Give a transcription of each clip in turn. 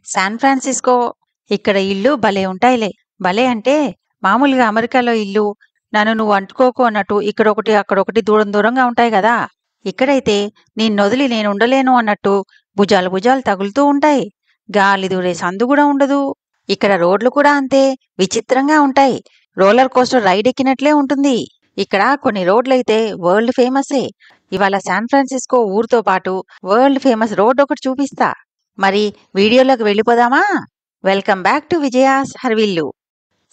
San Francisco ఇక్కడ ఇల్లు భలే ఉంటాయిలే. భలే అంటే మామూలుగా అమెరికాలో ఇల్లు నన్ను నువ్వు అంటుకోకు అన్నట్టు ఇక్కడొకటి అక్కడొకటి దూరం దూరంగా ఉంటాయి గదా! ఇక్కడైతే నిన్నొదిలి నేనుండలేను అన్నట్టు భుజాలు భుజాలు తగులుతూ ఉంటాయి. గాలి దూరే సందు గూడా ఉండదు. ఇక్కడ రోడ్లు కూడా అంతే విచిత్రంగా ఉంటాయి. రోలర్ కోస్టర్ రైడ్ ఎక్కినట్లే ఉంటుంది. ఇక్కడ కొన్ని రోడ్లయితే వరల్డ్ ఫేమసే. ఇవాళ శాన్ ఫ్రాన్సిస్కో ఊరితో పాటు వరల్డ్ ఫేమస్ రోడ్ ఒకటి చూపిస్తా. మరి వీడియోలోకి వెళ్ళిపోదామా? Welcome back to Vijaya's Harivillu.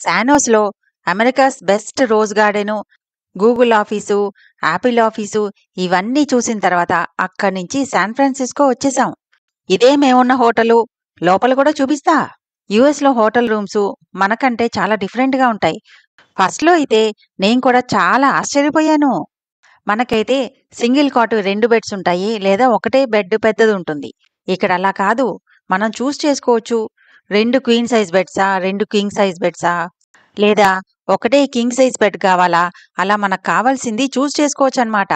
శానోస్లో America's best rose garden, Google office, Apple office ఇవన్నీ చూసిన తర్వాత అక్కడి నుంచి శాన్ ఫ్రాన్సిస్కో వచ్చేసాం. ఇదే మేమున్న హోటలు. లోపల కూడా చూపిస్తా. యుఎస్లో హోటల్ రూమ్స్ మనకంటే చాలా డిఫరెంట్గా ఉంటాయి. ఫస్ట్లో అయితే నేను కూడా చాలా ఆశ్చర్యపోయాను. మనకైతే సింగిల్ కాట్ 2 బెడ్స్ ఉంటాయి, లేదా ఒకటే బెడ్ పెద్దది ఉంటుంది. ఇక్కడ అలా కాదు. మనం చూస్ చేసుకోవచ్చు. 2 queen size Bedsa, 2 king size Bedsa, లేదా ఒకటే కింగ్ సైజ్ బెడ్ కావాలా, అలా మనకు కావాల్సింది చూస్ చేసుకోవచ్చు అన్నమాట.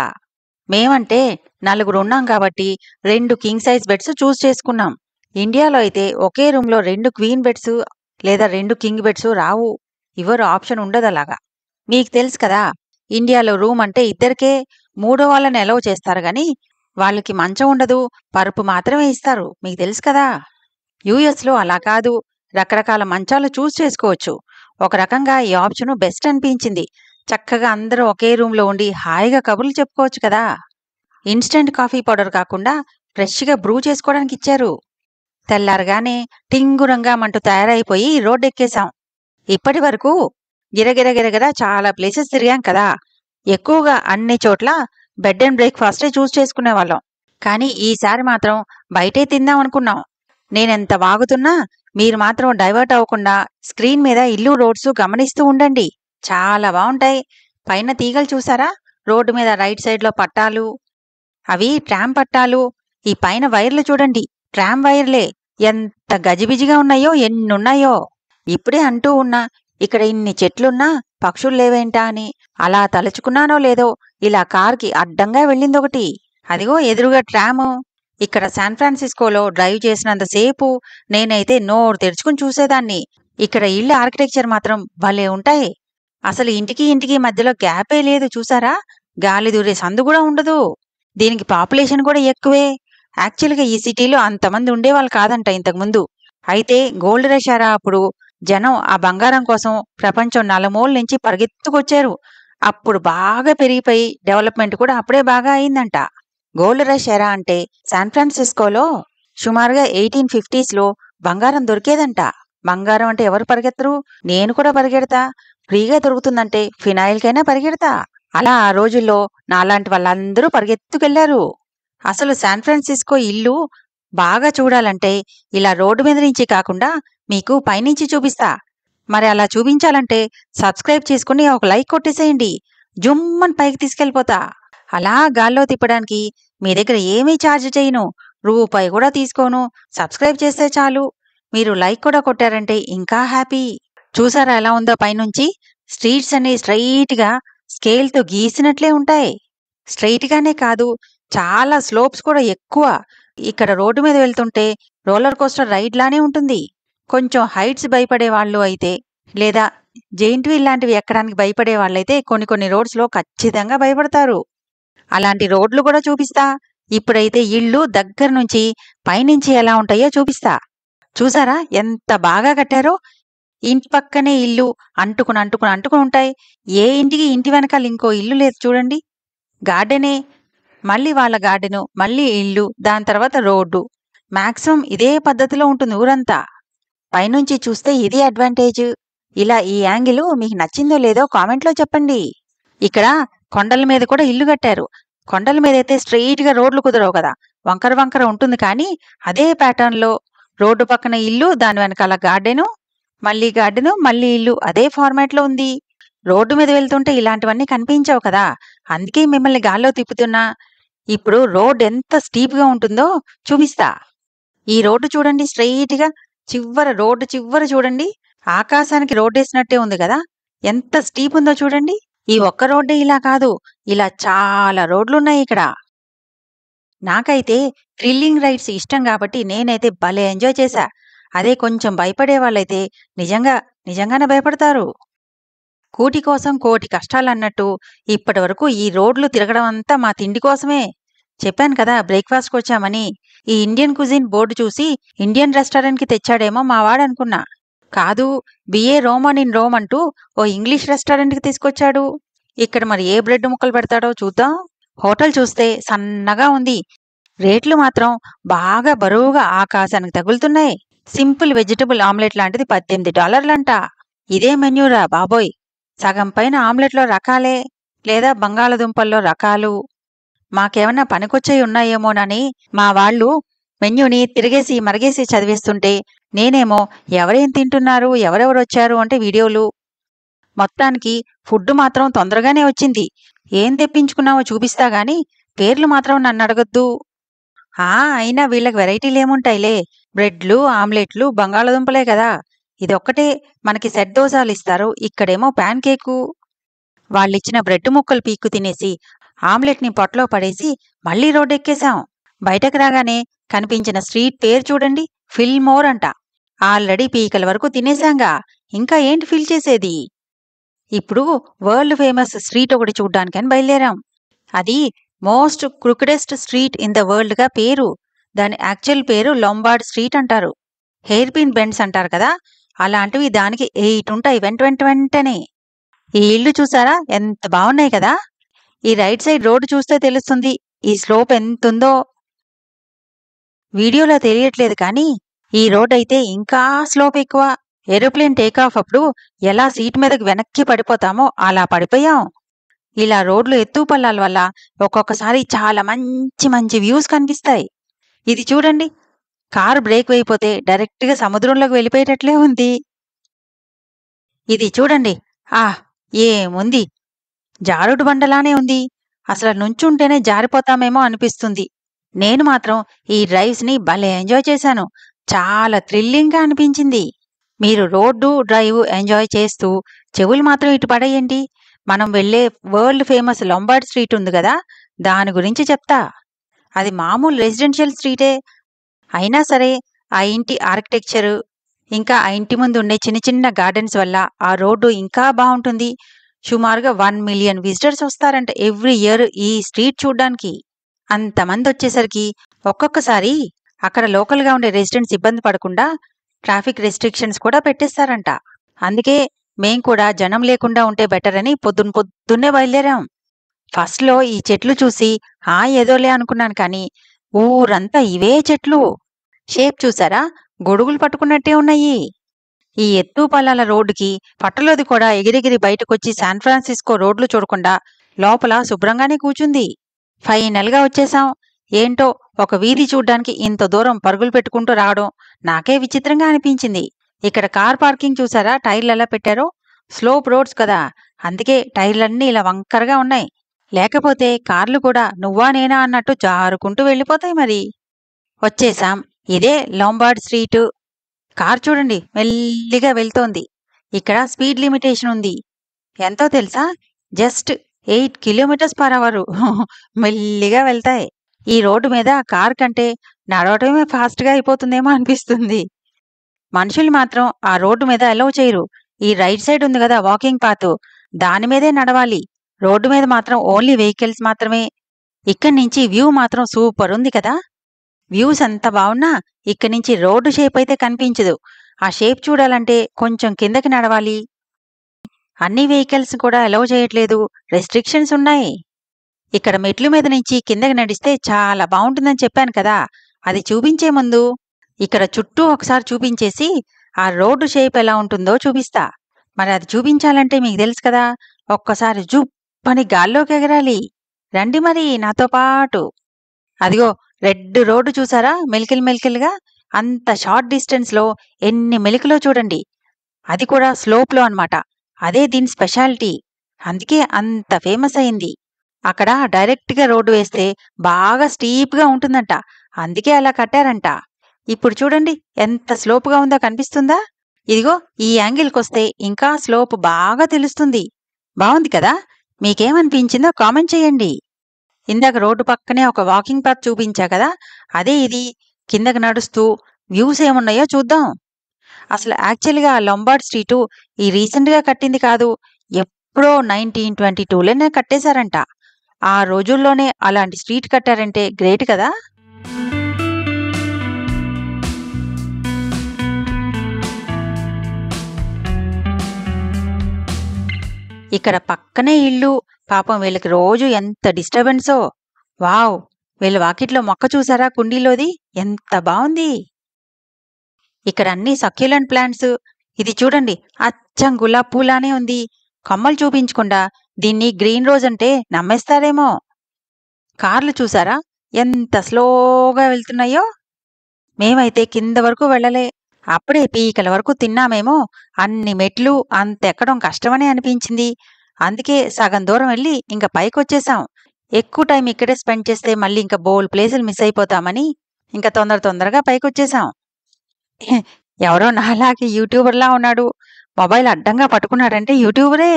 మేమంటే 4 ఉన్నాం కాబట్టి 2 కింగ్ సైజ్ బెడ్స్ చూస్ చేసుకున్నాం. ఇండియాలో అయితే ఒకే రూమ్లో 2 క్వీన్ బెడ్స్ లేదా 2 కింగ్ బెడ్స్ రావు. ఇవ్వరు, ఆప్షన్ ఉండదు అలాగా. మీకు తెలుసు కదా, ఇండియాలో రూమ్ అంటే ఇద్దరికే, మూడో వాళ్ళని ఎలవ్ చేస్తారు గాని వాళ్ళకి మంచం ఉండదు, పరుపు మాత్రమే ఇస్తారు. మీకు తెలుసు కదా. యుఎస్లో అలా కాదు. రకరకాల మంచాలు చూస్ చేసుకోవచ్చు. ఒక రకంగా ఈ ఆప్షన్ బెస్ట్ అనిపించింది. చక్కగా అందరూ ఒకే రూమ్లో ఉండి హాయిగా కబుర్లు చెప్పుకోవచ్చు కదా. ఇన్స్టెంట్ కాఫీ పౌడర్ కాకుండా ఫ్రెష్గా బ్రూ చేసుకోవడానికి ఇచ్చారు. తెల్లారగానే టింగురంగా మంటూ తయారైపోయి రోడ్డు ఎక్కేశాం. ఇప్పటి వరకు గిరగిర చాలా ప్లేసెస్ తిరిగాం కదా. ఎక్కువగా అన్ని చోట్ల బెడ్ అండ్ బ్రేక్ఫాస్టే చూస్ చేసుకునేవాళ్ళం. కానీ ఈసారి మాత్రం బయటే తిందాం అనుకున్నాం. నేనెంత వాగుతున్నా మీరు మాత్రం డైవర్ట్ అవ్వకుండా స్క్రీన్ మీద ఇల్లు రోడ్స్ గమనిస్తూ ఉండండి. చాలా బాగుంటాయి. పైన తీగలు చూసారా? రోడ్డు మీద రైట్ సైడ్లో పట్టాలు, అవి ట్రామ్ పట్టాలు. ఈ పైన వైర్లు చూడండి, ట్రామ్ వైర్లే. ఎంత గజిబిజిగా ఉన్నాయో, ఎన్నున్నాయో. ఇప్పుడే అంటూ ఉన్నా ఇక్కడ ఇన్ని చెట్లున్నా పక్షులు లేవేంటా అని. అలా తలుచుకున్నానో లేదో ఇలా కార్కి అడ్డంగా వెళ్ళిందొకటి. అదిగో ఎదురుగా ట్రాము. ఇక్కడ శాన్ ఫ్రాన్సిస్కోలో డ్రైవ్ చేసినంతసేపు నేనైతే నోరు తెరుచుకుని చూసేదాన్ని. ఇక్కడ ఇళ్ళ ఆర్కిటెక్చర్ మాత్రం భలే ఉంటాయి. అసలు ఇంటికి ఇంటికి మధ్యలో గ్యాపే లేదు చూసారా? గాలి దూరే సందు కూడా ఉండదు. దీనికి పాపులేషన్ కూడా ఎక్కువే. యాక్చువల్గా ఈ సిటీలో అంతమంది ఉండేవాళ్ళు కాదంట ఇంతకుముందు. అయితే గోల్డ్ రష్ ఎరా అప్పుడు జనం ఆ బంగారం కోసం ప్రపంచం నలుమూల నుంచి పరిగెత్తుకొచ్చారు. అప్పుడు బాగా పెరిగిపోయి డెవలప్మెంట్ కూడా అప్పుడే బాగా అయిందంట. గోల్డ్ రష్ ఎరా అంటే శాన్ ఫ్రాన్సిస్కోలో సుమారుగా 1850s బంగారం దొరికేదంట. బంగారం అంటే ఎవరు పరిగెత్తరు? నేను కూడా పరిగెడతా. ఫ్రీగా దొరుకుతుందంటే ఫినాయిల్కైనా పరిగెడతా. అలా ఆ రోజుల్లో నాలాంటి వాళ్ళందరూ పరిగెత్తుకెళ్లారు. అసలు శాన్ ఫ్రాన్సిస్కో ఇల్లు బాగా చూడాలంటే ఇలా రోడ్డు మీద నుంచి కాకుండా మీకు పైనుంచి చూపిస్తా. మరి అలా చూపించాలంటే సబ్స్క్రైబ్ చేసుకుని ఒక లైక్ కొట్టేసేయండి. జుమ్మని పైకి తీసుకెళ్ళిపోతా. అలా గాల్లో తిప్పడానికి మీ దగ్గర ఏమీ ఛార్జ్ చేయను, రూపాయి కూడా తీసుకోను. సబ్స్క్రైబ్ చేస్తే చాలు. మీరు లైక్ కూడా కొట్టారంటే ఇంకా హ్యాపీ. చూసారా ఎలా ఉందో పైనుంచి? స్ట్రీట్స్ అన్ని స్ట్రైట్గా స్కేల్తో గీసినట్లే ఉంటాయి. స్ట్రైట్గానే కాదు, చాలా స్లోప్స్ కూడా ఎక్కువ. ఇక్కడ రోడ్డు మీద వెళ్తుంటే రోలర్ కోస్టర్ రైడ్ లానే ఉంటుంది. కొంచెం హైట్స్ భయపడే వాళ్ళు అయితే, లేదా జెయింట్ వీల్ లాంటివి ఎక్కడానికి భయపడే వాళ్ళైతే కొన్ని రోడ్స్లో ఖచ్చితంగా భయపడతారు. అలాంటి రోడ్లు కూడా చూపిస్తా. ఇప్పుడైతే ఇళ్ళు దగ్గర నుంచి పైనుంచి ఎలా ఉంటాయో చూపిస్తా. చూసారా ఎంత బాగా కట్టారో? ఇంటి పక్కనే ఇల్లు అంటుకుని ఉంటాయి. ఏ ఇంటికి ఇంటి వెనకాల ఇంకో ఇల్లు లేదు చూడండి. గార్డెనే, మళ్ళీ వాళ్ళ గార్డెను, మళ్ళీ ఇల్లు, దాని తర్వాత రోడ్డు. మాక్సిమం ఇదే పద్ధతిలో ఉంటుంది ఊరంతా. పైనుంచి చూస్తే ఇది అడ్వాంటేజ్. ఇలా ఈ యాంగిల్ మీకు నచ్చిందో లేదో కామెంట్లో చెప్పండి. ఇక్కడ కొండల మీద కూడా ఇల్లు కట్టారు. కొండల మీద అయితే స్ట్రెయిట్గా రోడ్లు కుదరవు కదా, వంకర వంకర ఉంటుంది. కానీ అదే ప్యాటర్న్లో రోడ్డు పక్కన ఇల్లు, దాని వెనకాల గార్డెను, మళ్ళీ ఇల్లు, అదే ఫార్మాట్లో ఉంది. రోడ్డు మీద వెళ్తుంటే ఇలాంటివన్నీ కనిపించవు కదా, అందుకే మిమ్మల్ని గాల్లో తిప్పుతున్నా. ఇప్పుడు రోడ్ ఎంత స్టీప్గా ఉంటుందో చూపిస్తా. ఈ రోడ్డు చూడండి, స్ట్రెయిట్గా రోడ్డు చివర చూడండి, ఆకాశానికి రోడ్డేసినట్టే ఉంది కదా. ఎంత స్టీప్ ఉందో చూడండి. ఈ ఒక్క రోడ్డే ఇలా కాదు, ఇలా చాలా రోడ్లున్నాయి ఇక్కడ. నాకైతే థ్రిల్లింగ్ రైడ్స్ ఇష్టం కాబట్టి నేనైతే భలే ఎంజాయ్ చేశా. అదే కొంచెం భయపడే వాళ్ళైతే నిజంగానే భయపడతారు. కూటి కోసం కోటి కష్టాలన్నట్టు ఇప్పటివరకు ఈ రోడ్లు తిరగడం అంతా మా తిండి కోసమే. చెప్పాను కదా బ్రేక్‌ఫాస్ట్‌కొచ్చామని. ఈ ఇండియన్ కుజిన్ బోర్డు చూసి ఇండియన్ రెస్టారెంట్‌కి తెచ్చాడేమో మా వాడనుకున్నా. కాదు, బిఏ రోమన్ ఇన్ రోమ్ అంటూ ఓ ఇంగ్లీష్ రెస్టారెంట్‌కి తీసుకొచ్చాడు. ఇక్కడ మరి ఏ బ్రెడ్ ముక్కలు పెడతాడో చూద్దాం. హోటల్ చూస్తే సన్నగా ఉంది. రేట్లు మాత్రం బాగా బరువుగా ఆకాశానికి తగులుతున్నాయి. సింపుల్ వెజిటబుల్ ఆమ్లెట్ లాంటిది $18 ఇదే మెన్యూరా బాబోయ్! సగం పైన ఆమ్లెట్‌లో రకాలే, లేదా బంగాళదుంపల్లో రకాలు. మాకేమన్నా పనికొచ్చేయి ఉన్నాయేమోనని మా వాళ్ళు మెన్యూని తిరిగేసి మరగేసి చదివేస్తుంటే, నేనేమో ఎవరేం తింటున్నారు, ఎవరెవరొచ్చారు అంటే వీడియోలు. మొత్తానికి ఫుడ్డు మాత్రం తొందరగానే వచ్చింది. ఏం తెప్పించుకున్నావో చూపిస్తా గాని పేర్లు మాత్రం నన్నడగొద్దు. అయినా వీళ్ళకి వెరైటీలేముంటాయిలే. బ్రెడ్లు, ఆమ్లెట్లు, బంగాళదుంపలే కదా! ఇదొక్కటే మనకి సెట్ దోసలిస్తారు. ఇక్కడేమో పాన్ కేకు. వాళ్ళిచ్చిన బ్రెడ్ ముక్కలు పీక్కు తినేసి, ఆమ్లెట్‌ని పొట్టలో పడేసి మళ్ళీ రోడ్డెక్కేశాం. బయటకు రాగానే కనిపించిన స్ట్రీట్ పేరు చూడండి, ఫిల్మోర్ అంట. ఆల్రెడీ పీకల వరకు తినేశాంగా. ఇంకా ఏంటి ఫిల్ చేసేది? ఇప్పుడు వరల్డ్ ఫేమస్ స్ట్రీట్ ఒకటి చూడ్డానికని బయలుదేరాం. అది మోస్ట్ క్రూకెడెస్ట్ స్ట్రీట్ ఇన్ ద వరల్డ్‌గా పేరు. దాని యాక్చువల్ పేరు లొంబార్డ్ స్ట్రీట్ అంటారు. హెయిర్ పిన్ బెండ్స్ అంటారు కదా! అలాంటివి దానికి 8 ఉంటాయి వెంటనే. ఈ ఇళ్ళు చూసారా ఎంత బావున్నాయి కదా! ఈ రైట్ సైడ్ రోడ్డు చూస్తే తెలుస్తుంది ఈ స్లోప్ ఎంతుందో. వీడియోలో తెలియట్లేదు కానీ ఈ రోడ్డయితే ఇంకా స్లోప్ ఎక్కువ. ఏరోప్లేన్ టేకాఫ్ అప్పుడు ఎలా సీట్ మీదకి వెనక్కి పడిపోతామో అలా పడిపోయాం. ఇలా రోడ్లు ఎత్తు పల్లాల వల్ల ఒక్కొక్కసారి చాలా మంచి మంచి వ్యూస్ కనిపిస్తాయి. ఇది చూడండి, కారు బ్రేక్ వేయపోతే డైరెక్ట్‌గా సముద్రంలోకి వెళ్ళిపోయేటట్లే ఉంది. ఇది చూడండి, ఆహ్! ఏముంది, జారుడు బండలానే ఉంది. అసలు నుంచుంటేనే జారిపోతామేమో అనిపిస్తుంది. నేను మాత్రం ఈ డ్రైవ్స్‌ని భలే ఎంజాయ్ చేశాను. చాలా థ్రిల్లింగ్‌గా అనిపించింది. మీరు రోడ్డు, డ్రైవ్ ఎంజాయ్ చేస్తూ చెవులు మాత్రం ఇటు పడేయండి. మనం వెళ్ళే వరల్డ్ ఫేమస్ లొంబార్డ్ స్ట్రీట్ ఉంది గదా! దాని గురించి చెప్తా. అది మామూలు రెసిడెన్షియల్ స్ట్రీటే. అయినా సరే ఆ ఇంటి ఆర్కిటెక్చరు, ఇంకా ఆ ఇంటి ముందు ఉండే చిన్న చిన్న గార్డెన్స్ వల్ల ఆ రోడ్డు ఇంకా బావుంటుంది. సుమారుగా 1,000,000 విజిటర్స్ వస్తారంట ఎవ్రీ ఇయర్ ఈ స్ట్రీట్ చూడ్డానికి. అంతమందొచ్చేసరికి ఒక్కొక్కసారి అక్కడ లోకల్‌గా ఉండే రెసిడెంట్స్ ఇబ్బంది పడకుండా ట్రాఫిక్ రెస్ట్రిక్షన్స్ కూడా పెట్టేస్తారంట. అందుకే మేం కూడా జనం లేకుండా ఉంటే బెటర్ అని పొద్దున్నే బయలుదేరాం. ఫస్ట్‌లో ఈ చెట్లు చూసి ఏదోలే అనుకున్నాను కానీ ఊరంతా ఇవే చెట్లు. షేప్ చూసారా? గొడుగులు పట్టుకున్నట్టే ఉన్నాయి. ఈ ఎత్తు పల్లాల రోడ్డుకి పట్టలోది కూడా ఎగిరెగిరి బయటకొచ్చి శాన్ ఫ్రాన్సిస్కో రోడ్లు చూడకుండా లోపల శుభ్రంగానే కూచుంది. ఫైనల్‌గా వచ్చేశాం. ఏంటో ఒక వీధి చూడ్డానికి ఇంత దూరం పరుగులు పెట్టుకుంటూ రావడం నాకే విచిత్రంగా అనిపించింది. ఇక్కడ కార్ పార్కింగ్ చూసారా టైర్లెలా పెట్టారో? స్లోప్ రోడ్స్ కదా! అందుకే టైర్లన్నీ ఇలా వంకరగా ఉన్నాయి. లేకపోతే కార్లు కూడా నువ్వా నేనా అన్నట్టు జారుకుంటూ వెళ్ళిపోతాయి మరి. వచ్చేశాం. ఇదే లొంబార్డ్ స్ట్రీటు. కారు చూడండి మెల్లిగా వెళ్తోంది. ఇక్కడ స్పీడ్ లిమిటేషన్ ఉంది. ఎంతో తెలుసా? Just 8 kilometres per hour. మెల్లిగా వెళ్తాయి. ఈ రోడ్డు మీద కారు కంటే నడవటమే ఫాస్ట్‌గా అయిపోతుందేమో అనిపిస్తుంది. మనుషులు మాత్రం ఆ రోడ్డు మీద అలౌ చేయరు. ఈ రైట్ సైడ్ ఉంది గదా వాకింగ్ పాత్, దాని మీదే నడవాలి. రోడ్డు మీద మాత్రం ఓన్లీ వెహికల్స్ మాత్రమే. ఇక్కడి నుంచి వ్యూ మాత్రం సూపర్ ఉంది కదా! వ్యూస్ ఎంత బావున్నా ఇక్కడి నుంచి రోడ్డు షేప్ అయితే కనిపించదు. ఆ షేప్ చూడాలంటే కొంచెం కిందకి నడవాలి. అన్ని వెహికల్స్ కూడా అలౌ చేయట్లేదు. రెస్ట్రిక్షన్స్ ఉన్నాయి. ఇక్కడ మెట్ల మీద నుంచి కిందకి నడిస్తే చాలా బావుంటుందని చెప్పాను కదా! అది చూపించే ముందు ఇక్కడ చుట్టూ ఒకసారి చూపించేసి ఆ రోడ్డు షేప్ ఎలా ఉంటుందో చూపిస్తా. మరి అది చూపించాలంటే మీకు తెలుసు కదా! ఒక్కసారి జుప్పని గాల్లోకి ఎగరాలి. రండి మరి నాతో పాటు. అదిగో రెడ్ రోడ్డు చూసారా మెలికలుగా? అంత షార్ట్ డిస్టెన్స్‌లో ఎన్ని మెలికలో చూడండి. అది కూడా స్లోప్‌లో అన్నమాట. అదే దీని స్పెషాలిటీ. అందుకే అంత ఫేమస్ అయింది. అక్కడ డైరెక్ట్‌గా రోడ్డు వేస్తే బాగా స్టీప్‌గా ఉంటుందంట. అందుకే అలా కట్టారంట. ఇప్పుడు చూడండి ఎంత స్లోప్‌గా ఉందో కనిపిస్తుందా? ఇదిగో ఈ యాంగిల్‌కొస్తే ఇంకా స్లోప్ బాగా తెలుస్తుంది. బావుంది కదా! మీకేమనిపించిందో కామెంట్ చేయండి. ఇందాక రోడ్డు పక్కనే ఒక వాకింగ్ పాత్ చూపించా కదా! అదే ఇది. కిందకి నడుస్తూ వ్యూస్ ఏమున్నాయో చూద్దాం. అసలు యాక్చువల్‌గా ఆ లొంబార్డ్ స్ట్రీటు ఈ రీసెంట్‌గా కట్టింది కాదు. ఎప్పుడో 1922లోనే కట్టేశారంట. ఆ రోజుల్లోనే అలాంటి స్ట్రీట్ కట్టారంటే గ్రేట్ కదా! ఇక్కడ పక్కనే ఇల్లు. పాపం వీళ్ళకి రోజు ఎంత డిస్టర్బెన్సో. వావ్! వీళ్ళ వాకిట్లో మొక్క చూసారా కుండీలోది? ఎంత బావుంది. ఇక్కడ అన్నీ సక్యులెంట్ ప్లాంట్స్. ఇది చూడండి అచ్చం గులాబీ పూలానే ఉంది. కొమ్మలు చూపించకుండా దీన్ని గ్రీన్ రోజ్ అంటే నమ్మేస్తారేమో. కార్లు చూసారా ఎంత స్లోగా వెళ్తున్నాయో? మేమైతే కింద వరకు వెళ్ళలే. అప్పుడే పీకల వరకు తిన్నామేమో. అన్ని మెట్లు అంతెక్కడం కష్టమనే అనిపించింది. అందుకే సగం దూరం వెళ్లి ఇంక పైకొచ్చేసాం. ఎక్కువ టైం ఇక్కడే స్పెండ్ చేస్తే మళ్ళీ ఇంక బోలెడు ప్లేసులు మిస్ అయిపోతామని ఇంక తొందరగా పైకొచ్చేసాం. ఎవరో నాలాగే యూట్యూబర్‌లా ఉన్నాడు. మొబైల్ అడ్డంగా పట్టుకున్నాడంటే యూట్యూబరే.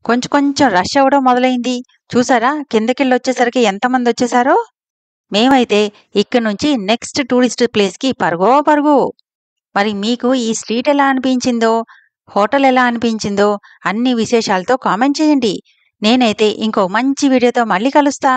కొంచెం కొంచెం రష్ అవ్వడం మొదలైంది. చూసారా కిందకెళ్ళొచ్చేసరికి ఎంతమందొచ్చేసారో? మేమైతే ఇక్కడి నుంచి నెక్స్ట్ టూరిస్ట్ ప్లేస్‌కి పరుగో పరుగు. మరి మీకు ఈ స్ట్రీట్ ఎలా అనిపించిందో, హోటల్ ఎలా అనిపించిందో అన్ని విశేషాలతో కామెంట్ చేయండి. నేనైతే ఇంకో మంచి వీడియోతో మళ్ళీ కలుస్తా.